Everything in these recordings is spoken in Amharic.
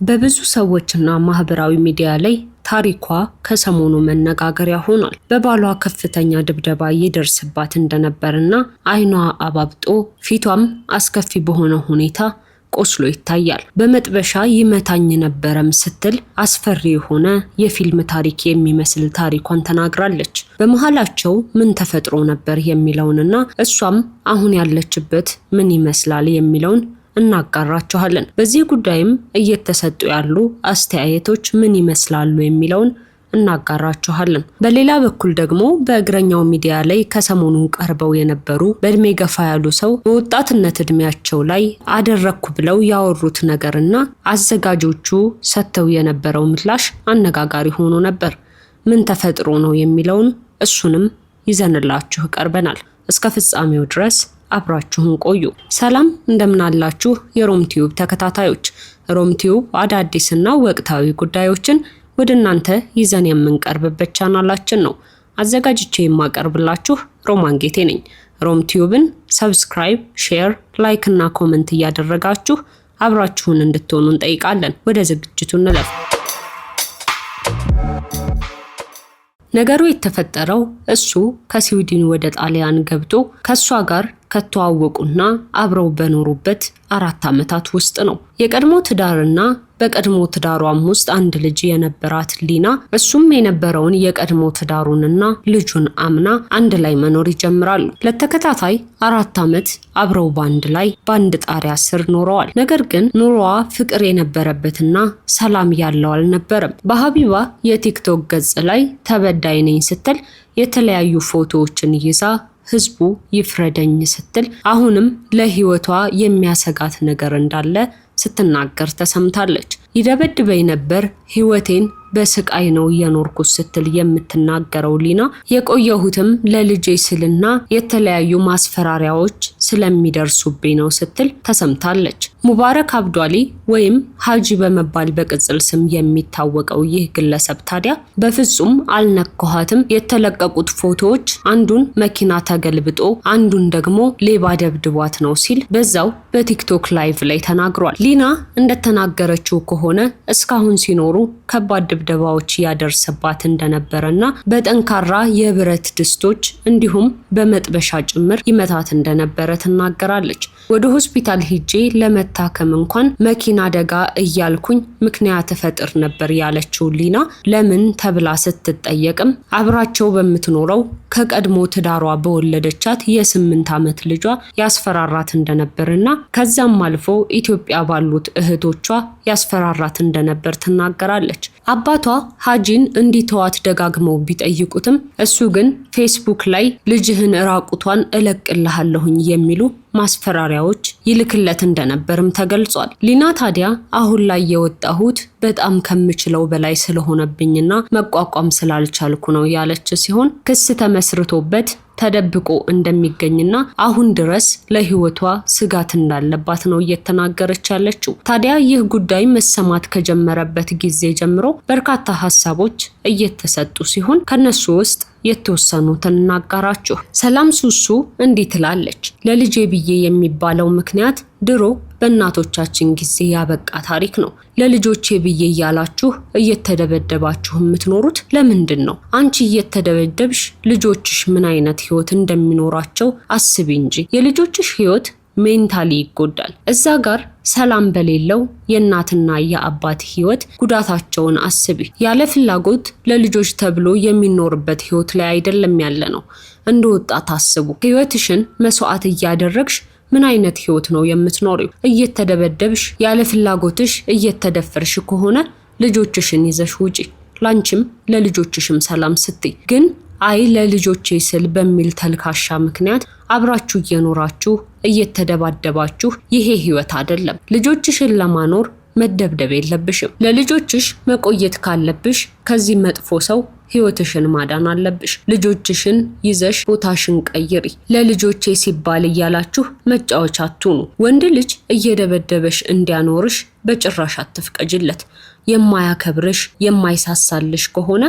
በብዙ ሰዎችና ማህበራዊ ሚዲያ ላይ ታሪኳ ከሰሞኑ መነጋገሪያ ሆኗል። በባሏ ከፍተኛ ድብደባ ይደርስባት እንደነበርና አይኗ አባብጦ ፊቷም አስከፊ በሆነ ሁኔታ ቆስሎ ይታያል። በመጥበሻ ይመታኝ ነበረም ስትል አስፈሪ የሆነ የፊልም ታሪክ የሚመስል ታሪኳን ተናግራለች። በመሃላቸው ምን ተፈጥሮ ነበር የሚለውንና እሷም አሁን ያለችበት ምን ይመስላል የሚለውን እናጋራችኋለን። በዚህ ጉዳይም እየተሰጡ ያሉ አስተያየቶች ምን ይመስላሉ የሚለውን እናጋራችኋለን። በሌላ በኩል ደግሞ በእግረኛው ሚዲያ ላይ ከሰሞኑ ቀርበው የነበሩ በእድሜ ገፋ ያሉ ሰው በወጣትነት እድሜያቸው ላይ አደረኩ ብለው ያወሩት ነገርና አዘጋጆቹ ሰጥተው የነበረው ምላሽ አነጋጋሪ ሆኖ ነበር። ምን ተፈጥሮ ነው የሚለውን እሱንም ይዘንላችሁ ቀርበናል። እስከ ፍጻሜው ድረስ አብራችሁን ቆዩ። ሰላም እንደምናላችሁ የሮም ቲዩብ ተከታታዮች። ሮም ቲዩብ አዳዲስና ወቅታዊ ጉዳዮችን ወደ እናንተ ይዘን የምንቀርብበት ቻናላችን ነው። አዘጋጅቼ የማቀርብላችሁ ሮማን ጌቴ ነኝ። ሮም ቲዩብን ሰብስክራይብ፣ ሼር፣ ላይክ እና ኮሜንት እያደረጋችሁ አብራችሁን እንድትሆኑ እንጠይቃለን። ወደ ዝግጅቱ እንለፍ። ነገሩ የተፈጠረው እሱ ከስዊድን ወደ ጣሊያን ገብቶ ከሷ ጋር ከተዋወቁና አብረው በኖሩበት 4 ዓመታት ውስጥ ነው። የቀድሞ ትዳርና በቀድሞ ትዳሯም ውስጥ አንድ ልጅ የነበራት ሊና እሱም የነበረውን የቀድሞ ትዳሩንና ልጁን አምና አንድ ላይ መኖር ይጀምራሉ። ለተከታታይ 4 ዓመት አብረው በአንድ ጣሪያ ስር ኖረዋል። ነገር ግን ኑሮዋ ፍቅር የነበረበትና ሰላም ያለው አልነበረም። በሀቢባ የቲክቶክ ገጽ ላይ ተበዳይ ነኝ ስትል የተለያዩ ፎቶዎችን ይዛ ህዝቡ ይፍረደኝ ስትል አሁንም ለህይወቷ የሚያሰጋት ነገር እንዳለ ስትናገር ተሰምታለች። ይደበድበኝ ነበር፣ ህይወቴን በስቃይ ነው የኖርኩት ስትል የምትናገረው ሊና የቆየሁትም ለልጄ ስልና የተለያዩ ማስፈራሪያዎች ስለሚደርሱብኝ ነው ስትል ተሰምታለች። ሙባረክ አብዷሊ ወይም ሀጂ በመባል በቅጽል ስም የሚታወቀው ይህ ግለሰብ ታዲያ በፍጹም አልነካኋትም፣ የተለቀቁት ፎቶዎች አንዱን መኪና ተገልብጦ አንዱን ደግሞ ሌባ ደብድቧት ነው ሲል በዛው በቲክቶክ ላይቭ ላይ ተናግሯል። ሊና እንደተናገረችው ከሆነ እስካሁን ሲኖሩ ከባድ ድብደባዎች ያደርስባት እንደነበረና በጠንካራ የብረት ድስቶች እንዲሁም በመጥበሻ ጭምር ይመታት እንደነበረ ትናገራለች። ወደ ሆስፒታል ሂጄ ለመታከም እንኳን መኪና አደጋ እያልኩኝ ምክንያት ፈጥር ነበር ያለችው ሊና ለምን ተብላ ስትጠየቅም አብራቸው በምትኖረው ከቀድሞ ትዳሯ በወለደቻት የ8 ዓመት ልጇ ያስፈራራት እንደነበርና ከዛም አልፎ ኢትዮጵያ ባሉት እህቶቿ ያስፈራራት እንደነበር ትናገራለች። አባቷ ሀጂን እንዲተዋት ደጋግመው ቢጠይቁትም እሱ ግን ፌስቡክ ላይ ልጅህን ራቁቷን እለቅልሃለሁኝ የሚሉ ማስፈራሪያዎች ይልክለት እንደነበርም ተገልጿል። ሊና ታዲያ አሁን ላይ የወጣሁት በጣም ከምችለው በላይ ስለሆነብኝና መቋቋም ስላልቻልኩ ነው ያለች ሲሆን ክስ ተመስርቶበት ተደብቆ እንደሚገኝና አሁን ድረስ ለህይወቷ ስጋት እንዳለባት ነው እየተናገረች ያለችው። ታዲያ ይህ ጉዳይ መሰማት ከጀመረበት ጊዜ ጀምሮ በርካታ ሀሳቦች እየተሰጡ ሲሆን ከነሱ ውስጥ የተወሰኑትን እናጋራችሁ። ሰላም ሱሱ እንዲህ ትላለች። ለልጄ ብዬ የሚባለው ምክንያት ድሮ በእናቶቻችን ጊዜ ያበቃ ታሪክ ነው። ለልጆቼ ብዬ እያላችሁ እየተደበደባችሁ የምትኖሩት ለምንድን ነው? አንቺ እየተደበደብሽ ልጆችሽ ምን አይነት ህይወት እንደሚኖራቸው አስቢ እንጂ የልጆችሽ ህይወት ሜንታሊ ይጎዳል። እዛ ጋር ሰላም በሌለው የእናትና የአባት ህይወት ጉዳታቸውን አስቢ። ያለ ፍላጎት ለልጆች ተብሎ የሚኖርበት ህይወት ላይ አይደለም ያለ ነው። እንደ ወጣት አስቡ። ህይወትሽን መስዋዕት እያደረግሽ ምን አይነት ህይወት ነው የምትኖሪው? እየተደበደብሽ ያለ ፍላጎትሽ እየተደፈርሽ ከሆነ ልጆችሽን ይዘሽ ውጪ። ላንቺም ለልጆችሽም ሰላም ስትይ ግን አይ ለልጆቼ ስል በሚል ተልካሻ ምክንያት አብራችሁ እየኖራችሁ እየተደባደባችሁ ይሄ ህይወት አይደለም። ልጆችሽን ለማኖር መደብደብ የለብሽም። ለልጆችሽ መቆየት ካለብሽ ከዚህ መጥፎ ሰው ህይወትሽን ማዳን አለብሽ። ልጆችሽን ይዘሽ ቦታሽን ቀይሪ። ለልጆቼ ሲባል እያላችሁ መጫወቻ አትሁኑ። ወንድ ልጅ እየደበደበሽ እንዲያኖርሽ በጭራሽ አትፍቀጅለት። የማያከብርሽ የማይሳሳልሽ ከሆነ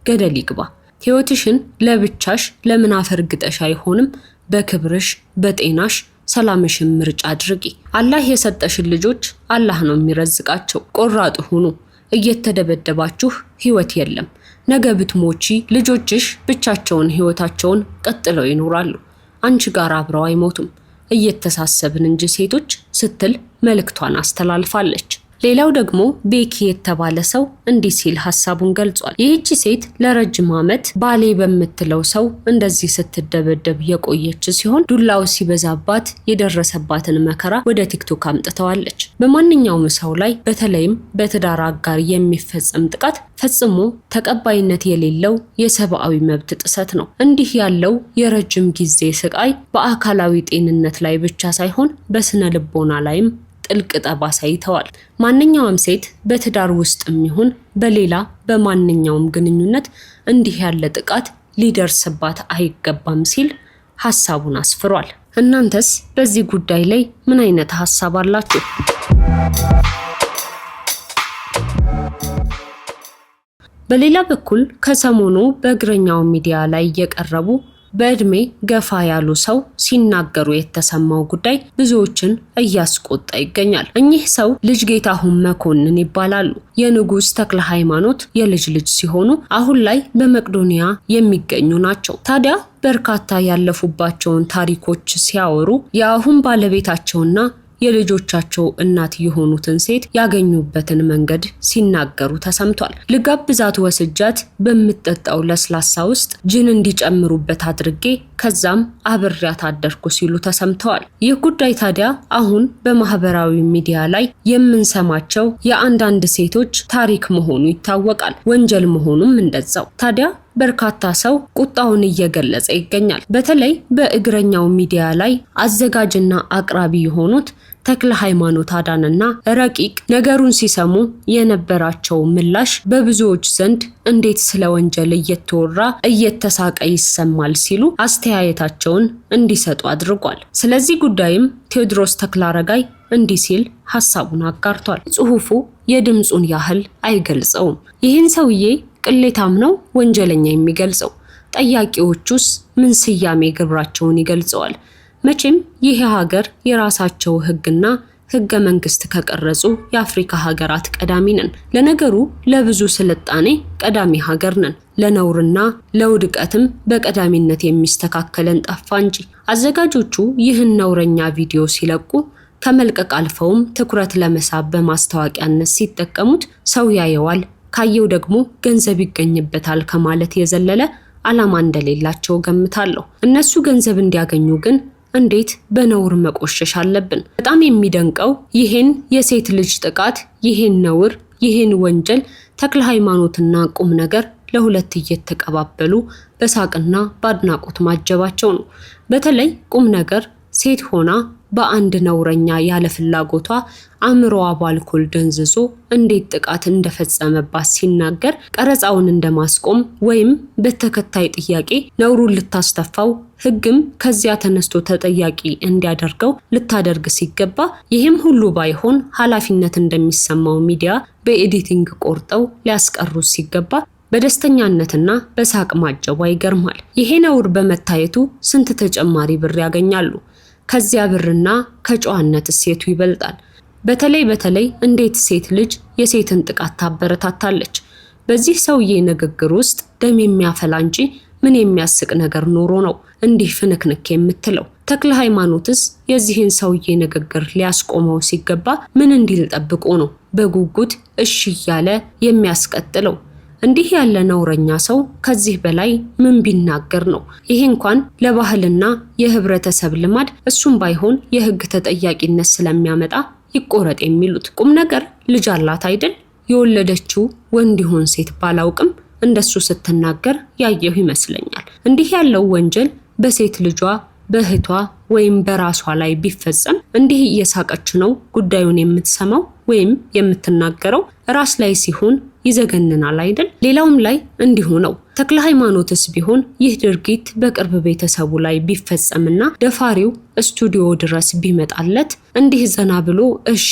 ገደል ይግባ። ህይወትሽን ለብቻሽ ለምን አፈርግጠሽ አይሆንም? በክብርሽ በጤናሽ ሰላምሽን ምርጫ አድርጊ። አላህ የሰጠሽን ልጆች አላህ ነው የሚረዝቃቸው። ቆራጥ ሁኑ። እየተደበደባችሁ ህይወት የለም። ነገ ብትሞቺ ልጆችሽ ብቻቸውን ህይወታቸውን ቀጥለው ይኖራሉ። አንቺ ጋር አብረው አይሞቱም። እየተሳሰብን እንጂ ሴቶች ስትል መልእክቷን አስተላልፋለች። ሌላው ደግሞ ቤኪ የተባለ ሰው እንዲህ ሲል ሐሳቡን ገልጿል። ይህቺ ሴት ለረጅም ዓመት ባሌ በምትለው ሰው እንደዚህ ስትደበደብ የቆየች ሲሆን ዱላው ሲበዛባት የደረሰባትን መከራ ወደ ቲክቶክ አምጥተዋለች። በማንኛውም ሰው ላይ በተለይም በትዳር አጋር የሚፈጸም ጥቃት ፈጽሞ ተቀባይነት የሌለው የሰብአዊ መብት ጥሰት ነው። እንዲህ ያለው የረጅም ጊዜ ስቃይ በአካላዊ ጤንነት ላይ ብቻ ሳይሆን በስነ ልቦና ላይም ጥልቅ ጠባሳ ይተዋል። ማንኛውም ሴት በትዳር ውስጥም ይሁን በሌላ በማንኛውም ግንኙነት እንዲህ ያለ ጥቃት ሊደርስባት አይገባም ሲል ሐሳቡን አስፍሯል። እናንተስ በዚህ ጉዳይ ላይ ምን አይነት ሐሳብ አላችሁ? በሌላ በኩል ከሰሞኑ በእግረኛው ሚዲያ ላይ የቀረቡ በእድሜ ገፋ ያሉ ሰው ሲናገሩ የተሰማው ጉዳይ ብዙዎችን እያስቆጣ ይገኛል። እኚህ ሰው ልጅ ጌታሁን መኮንን ይባላሉ። የንጉስ ተክለ ሃይማኖት የልጅ ልጅ ሲሆኑ አሁን ላይ በመቄዶንያ የሚገኙ ናቸው። ታዲያ በርካታ ያለፉባቸውን ታሪኮች ሲያወሩ የአሁን ባለቤታቸውና የልጆቻቸው እናት የሆኑትን ሴት ያገኙበትን መንገድ ሲናገሩ ተሰምቷል። ልጋብዛት ወስጃት በምትጠጣው ለስላሳ ውስጥ ጅን እንዲጨምሩበት አድርጌ ከዛም አብሬያት አደርኩ ሲሉ ተሰምተዋል። ይህ ጉዳይ ታዲያ አሁን በማህበራዊ ሚዲያ ላይ የምንሰማቸው የአንዳንድ ሴቶች ታሪክ መሆኑ ይታወቃል። ወንጀል መሆኑም እንደዛው። ታዲያ በርካታ ሰው ቁጣውን እየገለጸ ይገኛል። በተለይ በእግረኛው ሚዲያ ላይ አዘጋጅና አቅራቢ የሆኑት ተክለ ሃይማኖት አዳንና ረቂቅ ነገሩን ሲሰሙ የነበራቸው ምላሽ በብዙዎች ዘንድ እንዴት ስለ ወንጀል እየተወራ እየተሳቀ ይሰማል ሲሉ አስተያየታቸውን እንዲሰጡ አድርጓል። ስለዚህ ጉዳይም ቴዎድሮስ ተክለአረጋይ እንዲህ ሲል ሐሳቡን አጋርቷል። ጽሑፉ የድምጹን ያህል አይገልጸውም። ይህን ሰውዬ ቅሌታም ነው ወንጀለኛ የሚገልጸው? ጠያቂዎቹስ ምን ስያሜ ግብራቸውን ይገልጸዋል? መቼም ይህ ሀገር የራሳቸው ህግና ህገ መንግስት ከቀረጹ የአፍሪካ ሀገራት ቀዳሚ ነን። ለነገሩ ለብዙ ስልጣኔ ቀዳሚ ሀገር ነን። ለነውርና ለውድቀትም በቀዳሚነት የሚስተካከለን ጠፋ እንጂ። አዘጋጆቹ ይህን ነውረኛ ቪዲዮ ሲለቁ ከመልቀቅ አልፈውም ትኩረት ለመሳብ በማስታወቂያነት ሲጠቀሙት ሰው ያየዋል፣ ካየው ደግሞ ገንዘብ ይገኝበታል ከማለት የዘለለ ዓላማ እንደሌላቸው ገምታለሁ። እነሱ ገንዘብ እንዲያገኙ ግን እንዴት በነውር መቆሸሽ አለብን? በጣም የሚደንቀው ይሄን የሴት ልጅ ጥቃት፣ ይሄን ነውር፣ ይሄን ወንጀል ተክለ ሃይማኖትና ቁም ነገር ለሁለት እየተቀባበሉ በሳቅና በአድናቆት ማጀባቸው ነው። በተለይ ቁም ነገር ሴት ሆና በአንድ ነውረኛ ያለ ፍላጎቷ አእምሮዋ ባልኮል ደንዝዞ እንዴት ጥቃት እንደፈጸመባት ሲናገር ቀረጻውን እንደማስቆም ወይም በተከታይ ጥያቄ ነውሩን ልታስተፋው ህግም ከዚያ ተነስቶ ተጠያቂ እንዲያደርገው ልታደርግ ሲገባ ይህም ሁሉ ባይሆን ኃላፊነት እንደሚሰማው ሚዲያ በኤዲቲንግ ቆርጠው ሊያስቀሩት ሲገባ በደስተኛነትና በሳቅ ማጀቧ ይገርማል። ይሄ ነውር በመታየቱ ስንት ተጨማሪ ብር ያገኛሉ? ከዚያ ብርና ከጨዋነት ሴቱ ይበልጣል። በተለይ እንዴት ሴት ልጅ የሴትን ጥቃት ታበረታታለች? በዚህ ሰውዬ ንግግር ውስጥ ደም የሚያፈላ እንጂ ምን የሚያስቅ ነገር ኖሮ ነው እንዲህ ፍንክንክ የምትለው? ተክለ ሃይማኖትስ የዚህን ሰውዬ ንግግር ሊያስቆመው ሲገባ ምን እንዲል ጠብቆ ነው በጉጉት እሺ እያለ የሚያስቀጥለው? እንዲህ ያለ ነውረኛ ሰው ከዚህ በላይ ምን ቢናገር ነው? ይሄ እንኳን ለባህልና የህብረተሰብ ልማድ እሱም ባይሆን የህግ ተጠያቂነት ስለሚያመጣ ይቆረጥ የሚሉት። ቁም ነገር ልጅ አላት አይደል? የወለደችው ወንድ ይሁን ሴት ባላውቅም እንደሱ ስትናገር ያየሁ ይመስለኛል። እንዲህ ያለው ወንጀል በሴት ልጇ በእህቷ ወይም በራሷ ላይ ቢፈጸም እንዲህ እየሳቀች ነው ጉዳዩን የምትሰማው ወይም የምትናገረው? ራስ ላይ ሲሆን ይዘገንናል አይደል? ሌላውም ላይ እንዲሁ ነው። ተክለ ሃይማኖትስ ቢሆን ይህ ድርጊት በቅርብ ቤተሰቡ ላይ ቢፈጸምና ደፋሪው ስቱዲዮ ድረስ ቢመጣለት እንዲህ ዘና ብሎ እሺ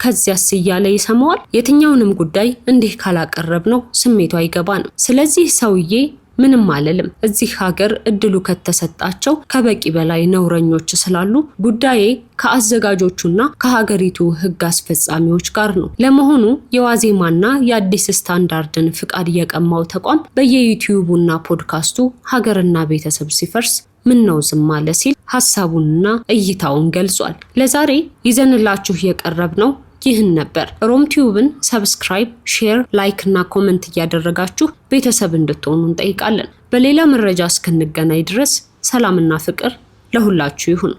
ከዚያስ እያለ ይሰማዋል? የትኛውንም ጉዳይ እንዲህ ካላቀረብ ነው ስሜቱ አይገባንም። ስለዚህ ሰውዬ ምንም አልልም። እዚህ ሀገር እድሉ ከተሰጣቸው ከበቂ በላይ ነውረኞች ስላሉ ጉዳዬ ከአዘጋጆቹና ከሀገሪቱ ህግ አስፈጻሚዎች ጋር ነው። ለመሆኑ የዋዜማና የአዲስ ስታንዳርድን ፍቃድ የቀማው ተቋም በየዩቲዩቡና ፖድካስቱ ሀገርና ቤተሰብ ሲፈርስ ምን ነው ዝም አለ ሲል ሐሳቡንና እይታውን ገልጿል። ለዛሬ ይዘንላችሁ የቀረብነው ይህን ነበር። ሮም ቲዩብን ሰብስክራይብ፣ ሼር፣ ላይክ እና ኮሜንት እያደረጋችሁ ቤተሰብ እንድትሆኑ እንጠይቃለን። በሌላ መረጃ እስክንገናኝ ድረስ ሰላምና ፍቅር ለሁላችሁ ይሁን።